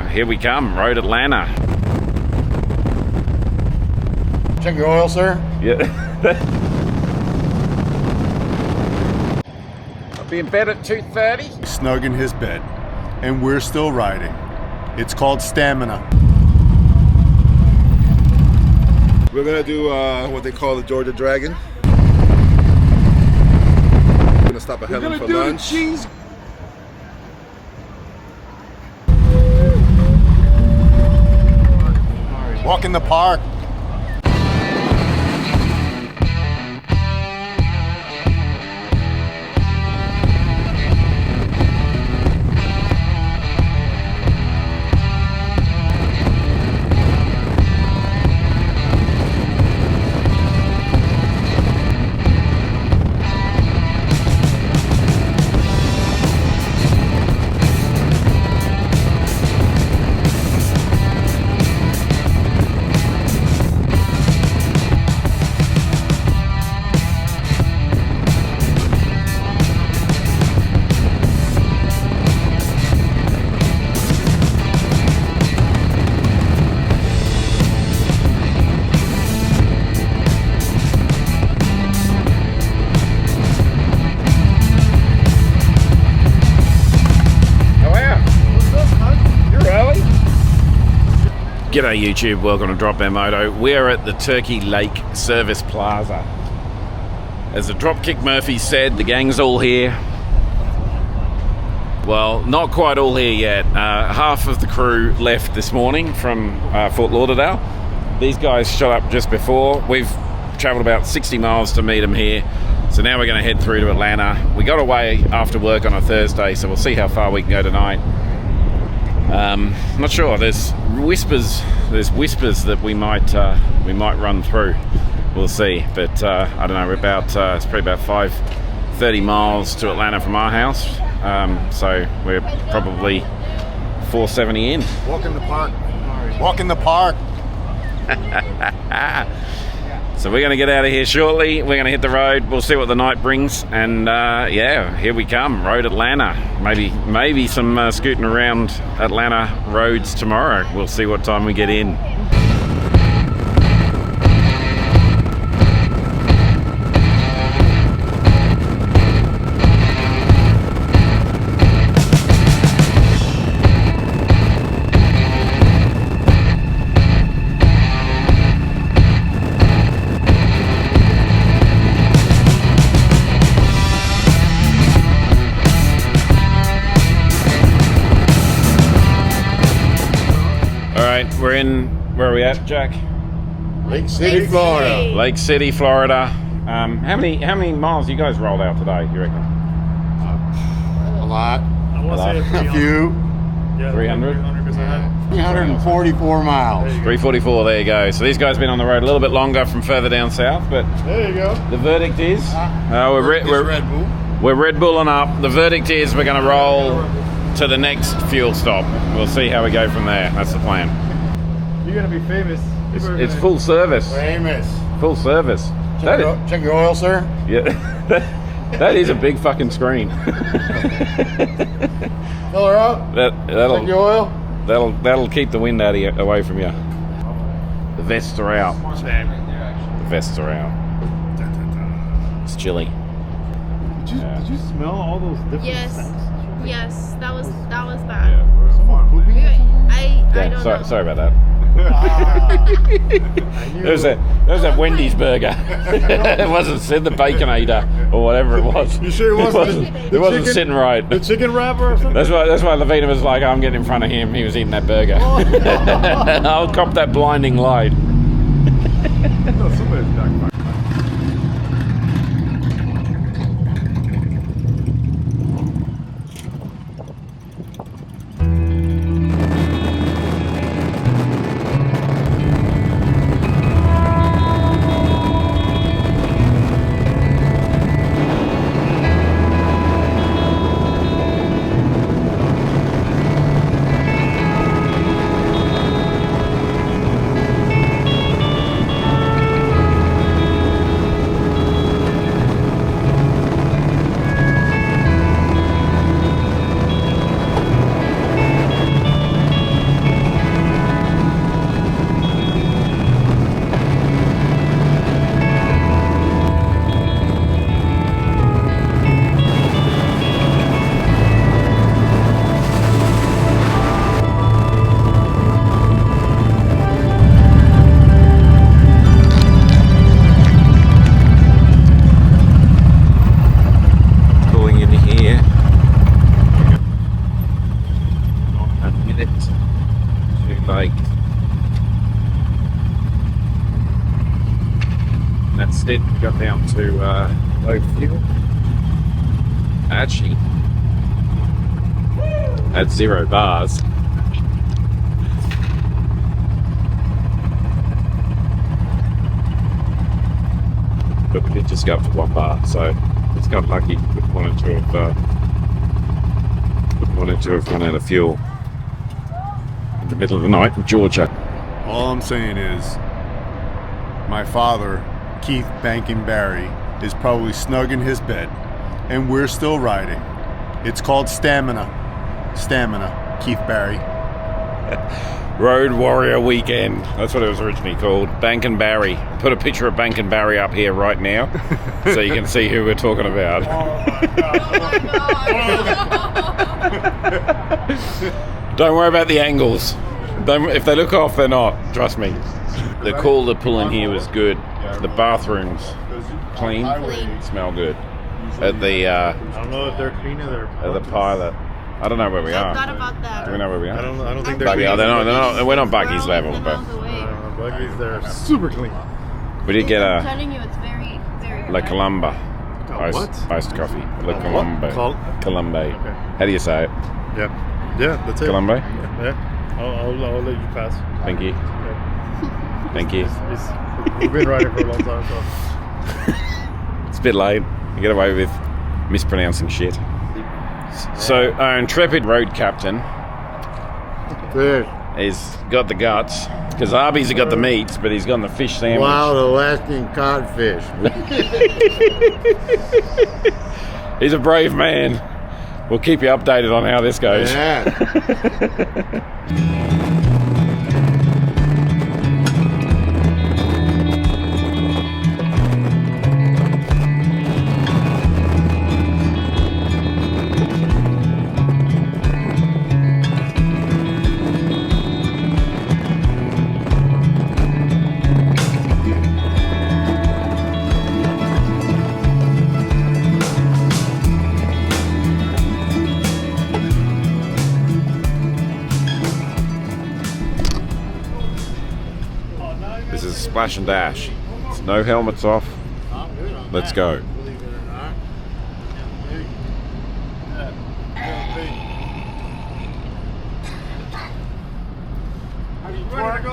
Here we come, Road Atlanta. Check your oil, sir. Yeah. I'll be in bed at 2:30. Snug in his bed, and we're still riding. It's called stamina. We're gonna do what they call the Georgia Dragon. We're gonna stop at Helen for lunch. Cheese. Walk in the park. G'day YouTube, welcome to Drop Moto. We're at the Turkey Lake Service Plaza. As the Dropkick Murphy said, the gang's all here. Well, not quite all here yet. Half of the crew left this morning from Fort Lauderdale. These guys shot up just before. We've traveled about 60 miles to meet them here. So now we're going to head through to Atlanta. We got away after work on a Thursday, so we'll see how far we can go tonight. Not sure. There's whispers that we might run through. We'll see. But I don't know. We're about it's probably about 5:30 miles to Atlanta from our house. So we're probably 470 in. Walk in the park. Walk in the park. So we're going to get out of here shortly. We're going to hit the road. We'll see what the night brings. And yeah, here we come, Road Atlanta. Maybe some scooting around Atlanta roads tomorrow. We'll see what time we get in. We're in, where are we at, Jack? Lake City, Florida. Lake City, Florida. How many miles you guys rolled out today, you reckon? A lot. I want to say A few. Yeah, 300? 344 miles. 344, there you go. So these guys have been on the road a little bit longer from further down south, but There you go. the verdict is we're Red Bull. We're Red Bulling up. The verdict is we're going to roll to the next fuel stop. We'll see how we go from there. That's the plan. You're going to be famous. It's full service. Famous. Full service. Check your oil, sir. Yeah, that is a big fucking screen. Fill her up. Check your oil. That'll keep the wind out of you, away from you. The vests are out. The vests are out. It's chilly. Did you smell all those different scents? Yes, that was bad. Someone pooping? I don't know. Sorry about that. There's that Wendy's burger. It wasn't the Baconator or whatever it was. You sure it wasn't? It wasn't sitting right. The chicken wrapper or something? That's why Lavina was like, I'm getting in front of him. He was eating that burger. I'll cop that blinding light. No, somebody's backfired. to Lake. That's it. We got down to low fuel. Actually, at 0 bars. But we did just go up to 1 bar, so it's got lucky. We wanted to have run out of fuel in the middle of the night in Georgia. All I'm saying is, my father, Keith Bankin Barry, is probably snug in his bed, and we're still riding. It's called Stamina. Stamina, Keith Barry. Road Warrior Weekend. That's what it was originally called. Bankin Barry. Put a picture of Bankin Barry up here right now so you can see who we're talking about. Don't worry about the angles. If they look off, they're not. Trust me. The cooler pull in here was good. The bathrooms clean. Smell good. At the I don't know if they're clean or they're at the Pilot. I don't know where we are. I thought about that. Do we know where we are? I don't think they're But clean. yeah, they're not, we're not Bucky's We're level, always but along the way. Buggies, they're super clean. we did get I'm a telling you, it's very, very La hard. Colomba what? iced coffee. La Colombo. Colombo. Okay. How do you say it? Yeah, that's it. Colombo? Yeah, I'll let you pass. Thank you. Yeah. Thank you. We've been riding for a long time, so. It's a bit late. You get away with mispronouncing shit. So our intrepid road captain is got the guts because Arby's got the meats, but he's got the fish sandwich. Wow, the Alaskan codfish. He's a brave man. We'll keep you updated on how this goes. Yeah. This is Splash and Dash. It's no helmets off. Let's go. Believe it or not.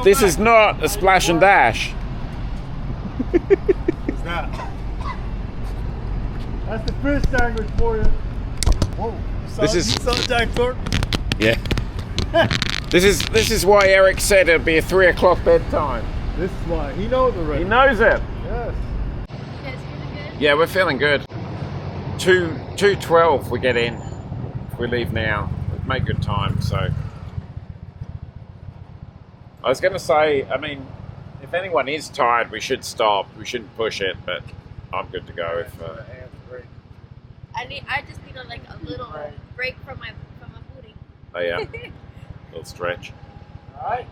This is not a Splash and Dash. It's not. That's the fish sandwich for you. Whoa. This is- You saw Jack Thorpe? Yeah. This is why Eric said it'd be a 3 o'clock bedtime. This is why. He knows already. He knows it. Yes. You guys feeling good? Yeah, we're feeling good. 2:12 we get in. If we leave now, we've made good time. So I was going to say, I mean, if anyone is tired, we should stop. We shouldn't push it, but I'm good to go. If I just need a little break from my booty. oh yeah, little stretch. All right.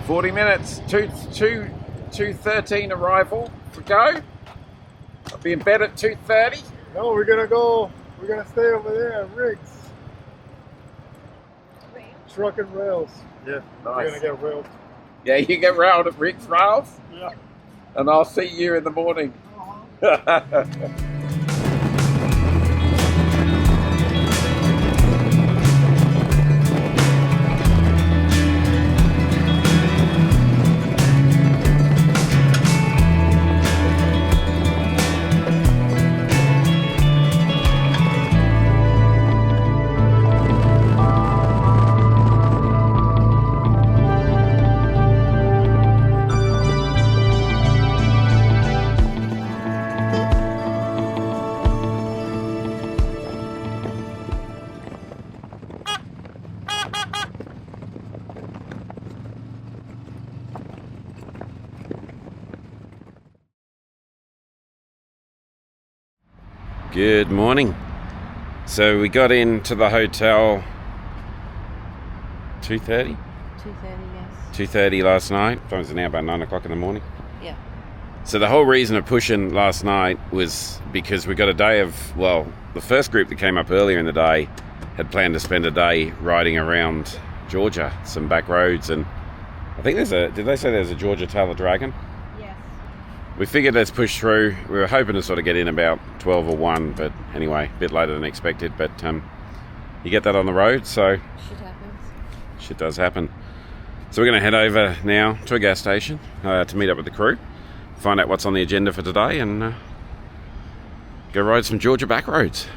40 minutes. 2:13 arrival. If we go, I'll be in bed at 2:30. No, we're gonna go. We're gonna stay over there at Riggs. Truck and rails. Yeah. We're Nice. gonna get railed. Yeah, you get round at Rick's Rails, Yeah. and I'll see you in the morning. Good morning. So we got into the hotel 2:30? 2:30, yes. 2:30 last night. Time's now about 9 o'clock in the morning. Yeah. So the whole reason of pushing last night was because we got a day of, well, the first group that came up earlier in the day had planned to spend a day riding around Georgia, some back roads, and I think did they say there's a Georgia Tail of Dragon? Yes. We figured let's push through. We were hoping to sort of get in about 12 or 1, but anyway, a bit later than expected, but you get that on the road, so Shit happens. shit does happen. So we're going to head over now to a gas station to meet up with the crew, find out what's on the agenda for today, and go ride some Georgia back roads.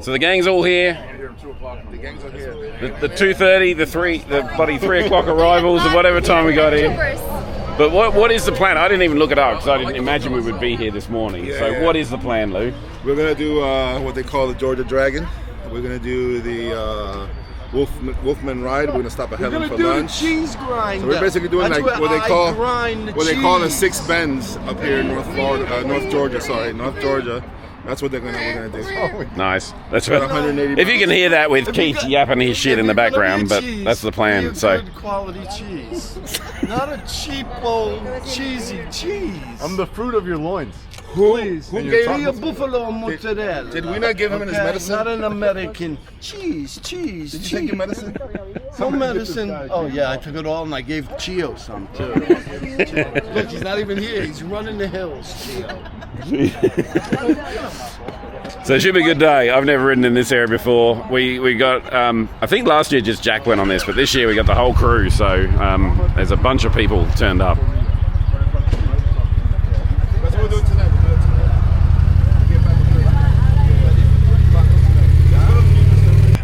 So the gang's all here. The gangs are here. The 2:30, the bloody 3 o'clock arrivals, and whatever time we got here. But what is the plan? I didn't even look it up because I didn't imagine we would be here this morning. So what is the plan, Lou? We're gonna do what they call the Georgia Dragon. We're gonna do the Wolfman ride. We're gonna stop at Helen for lunch. Cheese grinder. So we're basically doing That's like where what they call the cheese. 6 bends up here in North Georgia. That's what we're gonna do. Nice. That's About what. 180 If you can hear that with Keith yapping his shit in the background, but that's the plan. So Good quality cheese, not a cheap old cheesy cheese. I'm the fruit of your loins. Who And gave your Be a buffalo mozzarella. Did we not give him his medicine? Not an American cheese. Did you take your medicine? No medicine. Oh yeah, I took it all and I gave Chio some too. Look, he's not even here. He's running the hills, Chio. So it should be a good day. I've never ridden in this area before. We got, I think last year just Jack went on this, but this year we got the whole crew. So there's a bunch of people turned up. That's what we're doing tonight.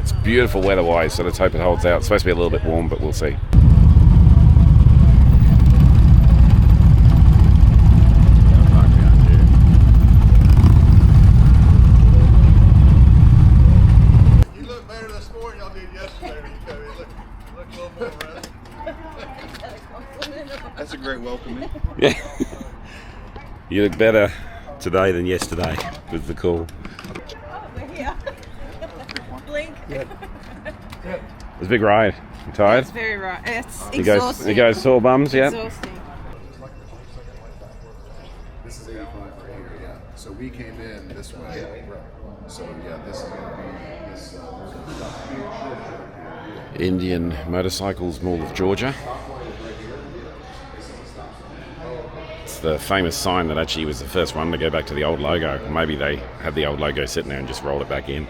It's beautiful weather-wise, so let's hope it holds out. It's supposed to be a little bit warm, but we'll see. You look better this morning y'all did yesterday. You look a little more red. That's a great welcoming. Yeah. You look better today than yesterday with the call. We're here. Blink. It's a big ride. You tired? It's very right. It's You exhausting. guys sore bums yet? Exhausting. This is 85 right here, yeah. So we came in this way. So yeah, this is gonna be this. Indian Motorcycles, Mall of Georgia. It's the famous sign that actually was the first one to go back to the old logo. Maybe they had the old logo sitting there and just rolled it back in.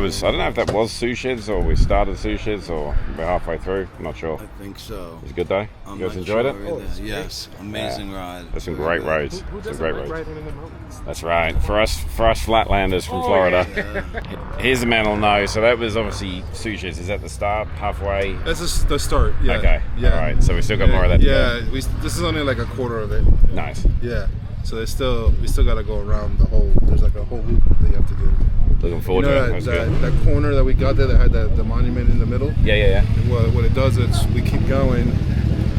was, I don't know if that was Sous Sheds or we started Sous Sheds or we're halfway through. I'm not sure. I think so. It was a good day. I'm You guys not enjoyed sure it? either. Yes, amazing ride. There's some Very great good. roads. Some great roads. That's right. For us Flatlanders from Florida. Here's the man will know. So that was obviously Sous Sheds. Is that the start? Halfway? That's just the start. Yeah. Okay. Yeah. All right. So we still got more of that to Yeah. This is only like a quarter of it. go. Nice. Yeah. So we still got to go around the whole. There's like a whole loop that you have to do. Looking forward to it. That's good. that corner that we got there that had the monument in the middle. Yeah. What it does is we keep going,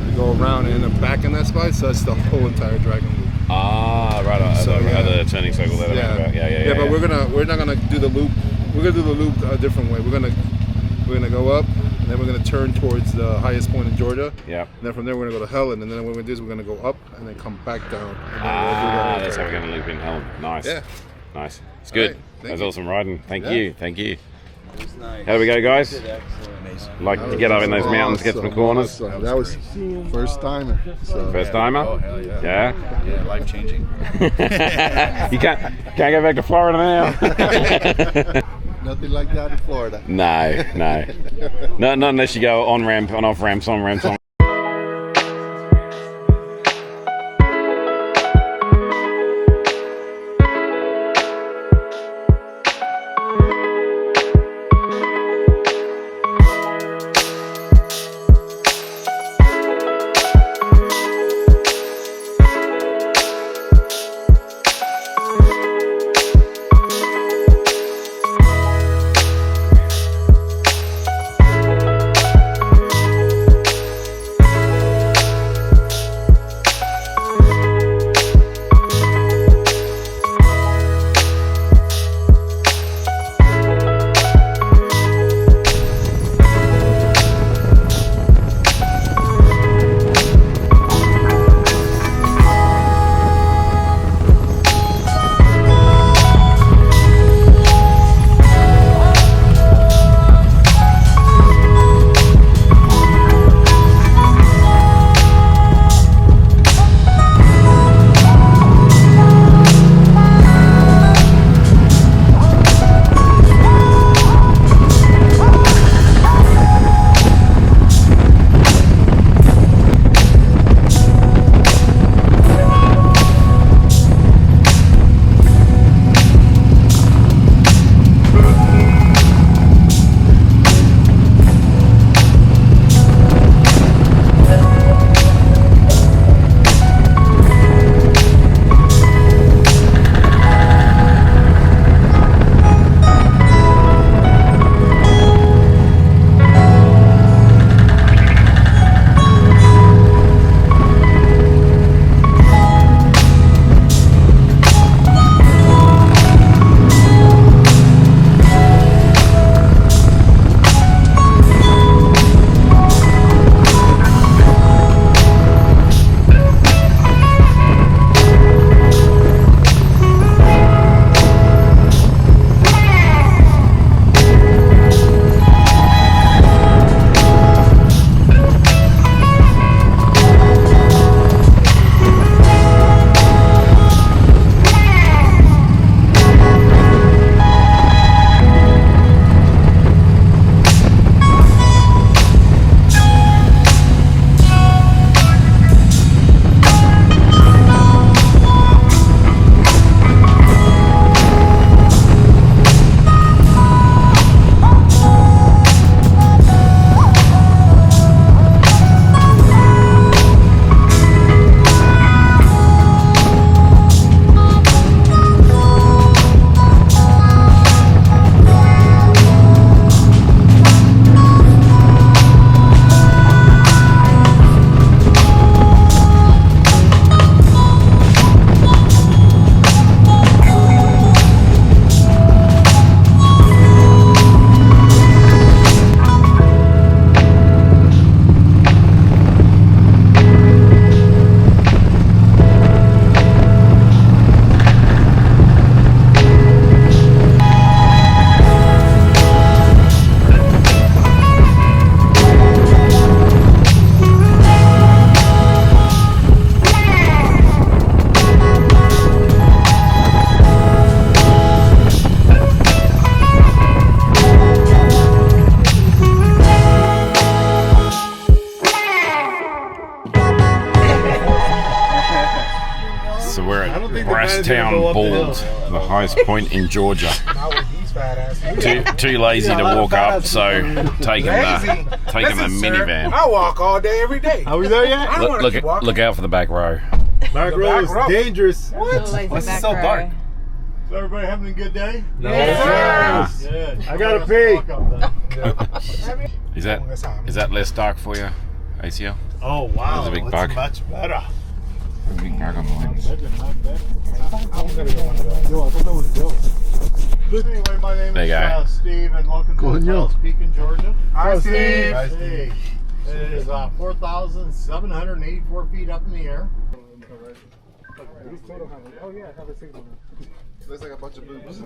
we go around and end up back in that spot. So that's the whole entire dragon loop. Ah, right on. So, the turning circle that I meant about. Yeah. But we're not gonna do the loop. We're gonna do the loop a different way. We're gonna go up, and then we're gonna turn towards the highest point in Georgia. Yeah. And then from there we're gonna go to Helen, and then what we're gonna do is we're gonna go up and then come back down. And then That's how we're going to loop in Helen. Nice. Yeah. Nice. It's good. Right, thank That's you. awesome riding. Thank Yeah. you. Thank you. It was nice. How do we go, guys? Excellent. Like to get up in those mountains, get some corners. Awesome. That was first timer. So. First timer? Oh, hell yeah. Yeah. Yeah, life changing. You can't go back to Florida now. Nothing like that in Florida. No. Not unless you go on ramp, on off ramps, on ramps, on. Brasstown Balls, the highest point in Georgia. Too lazy to walk up, so taking the minivan. I walk all day, every day. Are we there yet? Look out for the back row. Back row is dangerous. What's so dark? Is everybody having a good day? Yes. Good. I gotta pee. Is that less dark for you, ACL? Oh wow, There's a big that's bug. much better. There's a big bug on the lens. Anyway, my name There is you go. Steve, and welcome to Hotel Peak in Georgia. Hi, Steve. Hey, it is 4,784 feet up in the air. Oh yeah, I have a signal. Looks like a bunch of boobs.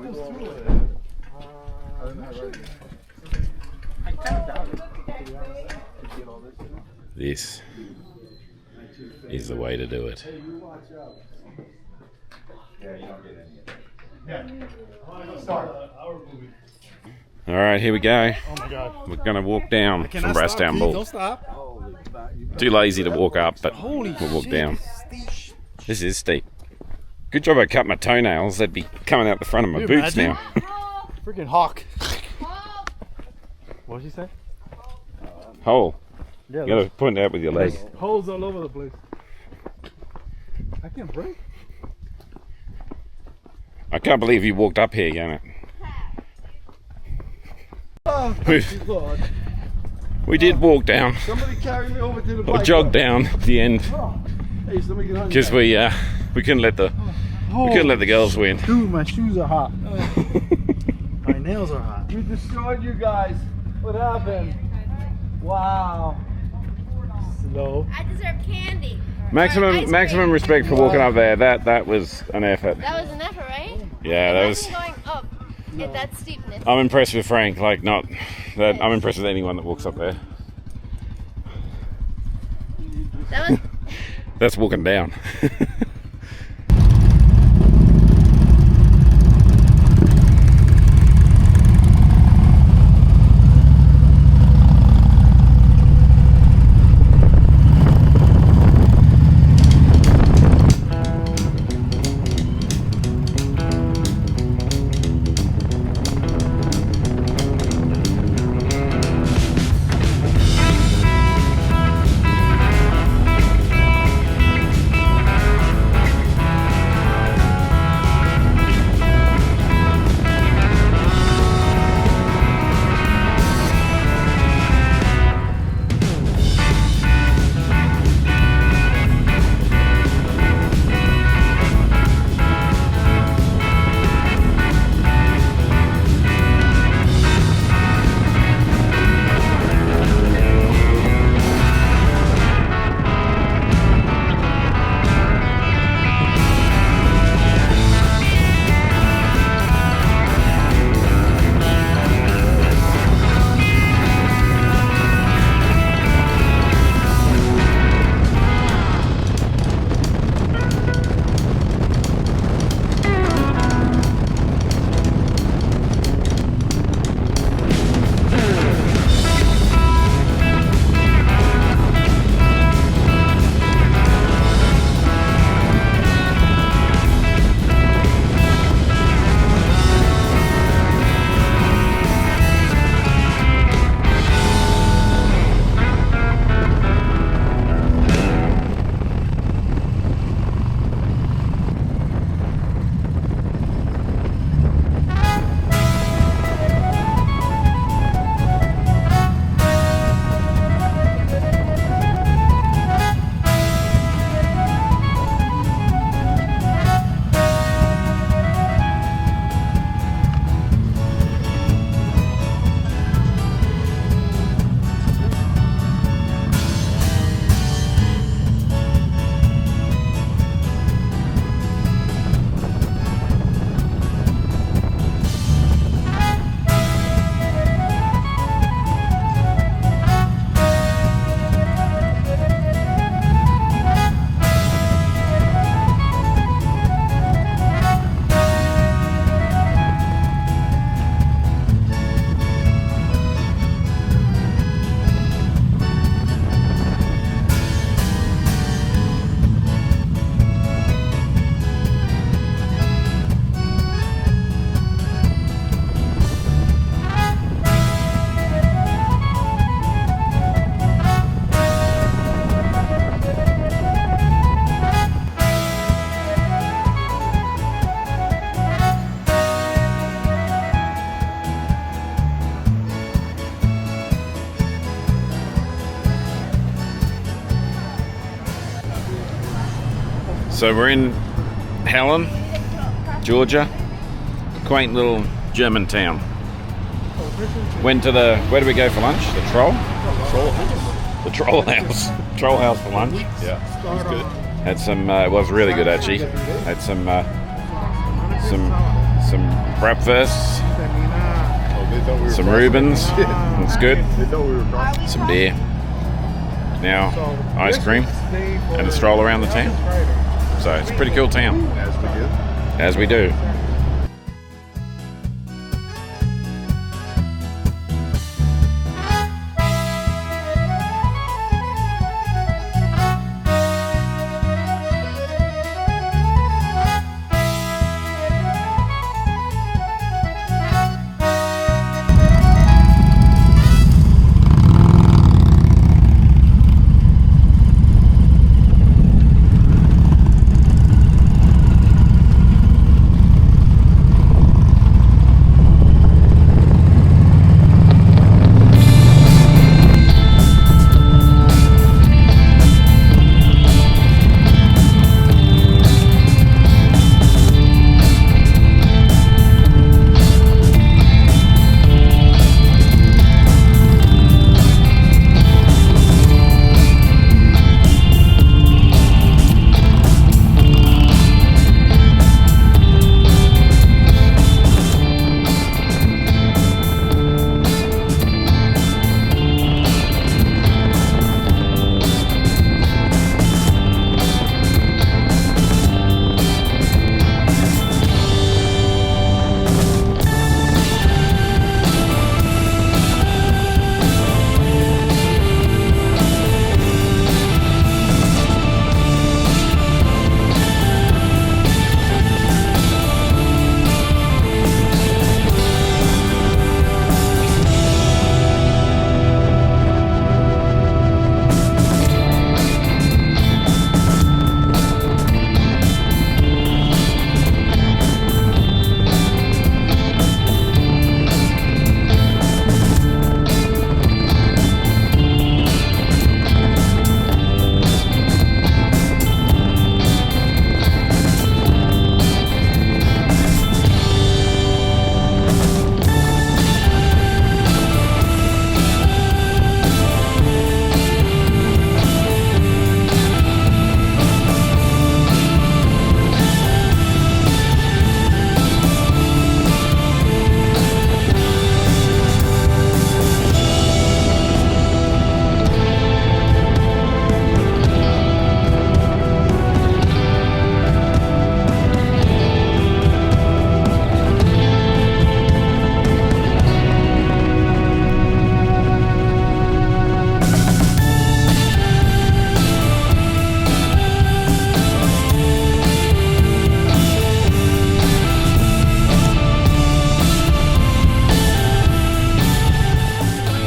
This is the way to do it. All right, here we go. Oh my God. We're gonna walk down from Brasstown Ball. Don't stop. Too lazy to walk up, but we'll walk down. This is steep. Good job I cut my toenails. They'd be coming out the front of my boots now. Freaking hawk. What did she say? Hole. Yeah, You gotta point it out with your leg. holes all over the place. I can't breathe. I can't believe you walked up here, Janet. Oh, thank you, Lord. We did walk down, Somebody carry me over to the or bike. jog down at the end, Hey, somebody get on because we couldn't let the girls win. Dude, my shoes are hot. My nails are hot. We destroyed you guys. What happened? Wow. Slow. I deserve candy. Maximum respect for walking up there. That was an effort. That was an effort, right? Yeah, that was. Imagine going up at that steepness. I'm impressed with Frank. Like, not that I'm impressed with anyone that walks up there. That was. That's walking down. So we're in Helen, Georgia, quaint little German town. Went to where did we go for lunch? The Troll House. The Troll House. Troll House for lunch. Yeah, it was good. Had some. It was really good actually. Had some breakfasts, some Reubens. It's good. Some beer. Now ice cream and a stroll around the town. So it's a pretty cool town. As we do.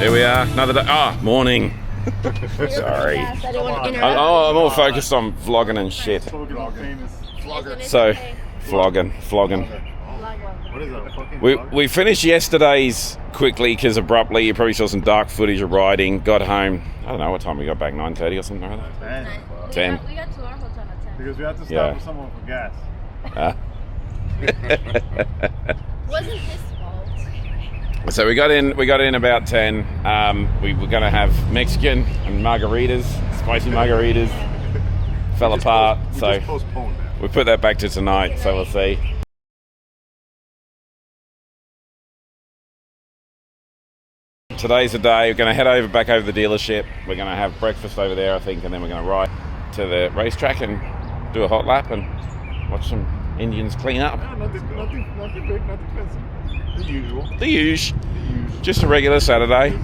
Here we are, another day. Morning. Sorry. I'm all focused on vlogging and shit. So, vlogging. We finished yesterday's quickly because abruptly you probably saw some dark footage of riding. Got home. I don't know what time we got back. 9:30 or something like that. 10. We got to our hotel at 10. Because we had to stop with someone for gas. Wasn't his fault. So we got in about 10. We were going to have Mexican and margaritas, spicy margaritas. Fell apart, so we put that back to tonight. So we'll see. Today's the day. We're going to head back over the dealership. We're going to have breakfast over there, I think, and then we're going to ride to the racetrack and do a hot lap and watch some Indians clean up. Yeah, nothing big, nothing fancy. The usual. The usual. Just a regular Saturday.